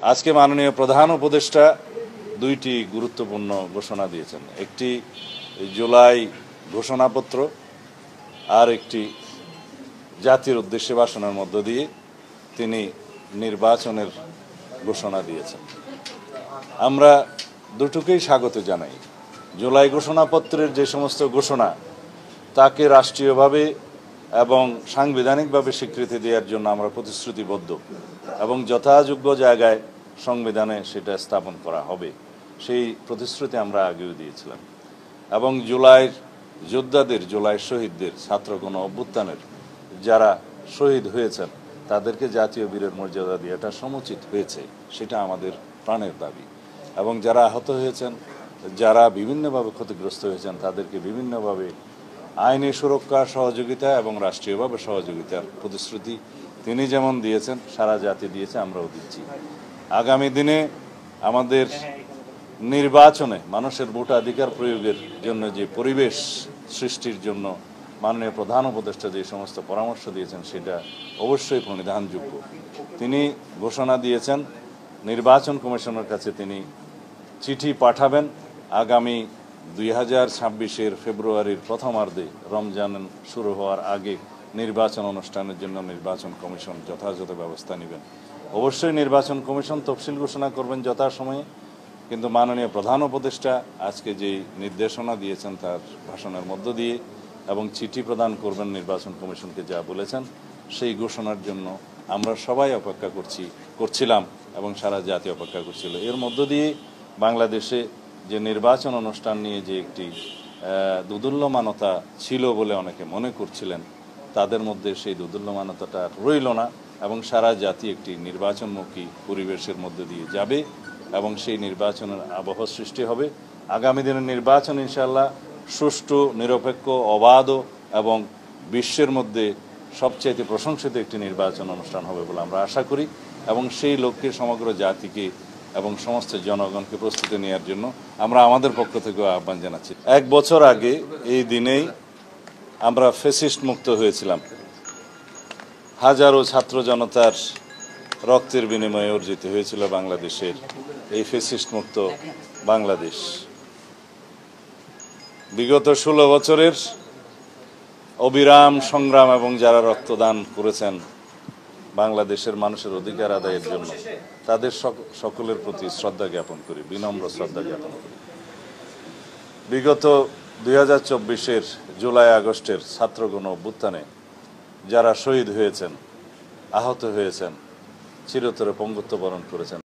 আজকে মাননীয় প্রধান উপদেষ্টা দুইটি গুরুত্বপূর্ণ ঘোষণা দিয়েছেন। একটি জুলাই ঘোষণাপত্র, আর একটি জাতির উদ্দেশ্যে ভাষণের মধ্য দিয়ে তিনি নির্বাচনের ঘোষণা দিয়েছেন। আমরা দুটোকেই স্বাগত জানাই। জুলাই ঘোষণাপত্রের যে সমস্ত ঘোষণা, তাকে রাষ্ট্রীয়ভাবে এবং সাংবিধানিকভাবে স্বীকৃতি দেওয়ার জন্য আমরা প্রতিশ্রুতিবদ্ধ এবং যথাযোগ্য জায়গায় সংবিধানে সেটা স্থাপন করা হবে, সেই প্রতিশ্রুতি আমরা আগেও দিয়েছিলাম। এবং জুলাইয়ের যোদ্ধাদের, জুলাইয়ের শহীদদের, ছাত্র গণ অভ্যুত্থানের যারা শহীদ হয়েছেন তাদেরকে জাতীয় বীরের মর্যাদা দেওয়াটা সমুচিত হয়েছে, সেটা আমাদের প্রাণের দাবি। এবং যারা আহত হয়েছেন, যারা বিভিন্নভাবে ক্ষতিগ্রস্ত হয়েছেন, তাদেরকে বিভিন্নভাবে আইনি সুরক্ষা, সহযোগিতা এবং রাষ্ট্রীয়ভাবে সহযোগিতার প্রতিশ্রুতি তিনি যেমন দিয়েছেন, সারা জাতি দিয়েছে, আমরাও দিচ্ছি। আগামী দিনে আমাদের নির্বাচনে মানুষের ভোটাধিকার প্রয়োগের জন্য যে পরিবেশ সৃষ্টির জন্য মাননীয় প্রধান উপদেষ্টা যে সমস্ত পরামর্শ দিয়েছেন, সেটা অবশ্যই প্রণিধানযোগ্য। তিনি ঘোষণা দিয়েছেন নির্বাচন কমিশনের কাছে তিনি চিঠি পাঠাবেন আগামী 2026-এর ফেব্রুয়ারির প্রথমার্ধে, রমজান শুরু হওয়ার আগে নির্বাচন অনুষ্ঠানের জন্য নির্বাচন কমিশন যথাযথ ব্যবস্থা নেবেন। অবশ্যই নির্বাচন কমিশন তফসিল ঘোষণা করবেন যথাসময়ে, কিন্তু মাননীয় প্রধান উপদেষ্টা আজকে যে নির্দেশনা দিয়েছেন তার ভাষণের মধ্য দিয়ে এবং চিঠি প্রদান করবেন নির্বাচন কমিশনকে যা বলেছেন, সেই ঘোষণার জন্য আমরা সবাই অপেক্ষা করছিলাম এবং সারা জাতি অপেক্ষা করছিল। এর মধ্য দিয়ে বাংলাদেশে যে নির্বাচন অনুষ্ঠান নিয়ে যে একটি দোদুল্যমানতা ছিল বলে অনেকে মনে করছিলেন, তাদের মধ্যে সেই দোদুল্যমানতাটা রইল না এবং সারা জাতি একটি নির্বাচনমুখী পরিবেশের মধ্যে দিয়ে যাবে এবং সেই নির্বাচনের আবহ সৃষ্টি হবে। আগামী দিনের নির্বাচন ইনশাআল্লাহ সুষ্ঠু, নিরপেক্ষ, অবাধ এবং বিশ্বের মধ্যে সবচেয়ে প্রশংসিত একটি নির্বাচন অনুষ্ঠান হবে বলে আমরা আশা করি এবং সেই লক্ষ্যে সমগ্র জাতিকে এবং সমস্ত জনগণকে প্রস্তুতি নেওয়ার জন্য আমরা আমাদের পক্ষ থেকে আহ্বান জানাচ্ছি। 1 বছর আগে এই দিনেই আমরা ফ্যাসিস্ট মুক্ত হয়েছিলাম। হাজারো ছাত্র জনতার রক্তের বিনিময়ে অর্জিত হয়েছিল বাংলাদেশের এই ফ্যাসিস্ট মুক্ত বাংলাদেশ। বিগত 16 বছরের অবিরাম সংগ্রাম এবং যারা রক্তদান করেছেন বাংলাদেশের মানুষের অধিকার আদায়ের জন্য, তাদের সকলের প্রতি শ্রদ্ধা জ্ঞাপন করি, বিনম্র শ্রদ্ধা জ্ঞাপন করি। বিগত 2024-এর জুলাই আগস্টের ছাত্র গণ অভ্যুত্থানে যারা শহীদ হয়েছেন, আহত হয়েছেন, চিরতরে পঙ্গুত্ব বরণ করেছেন,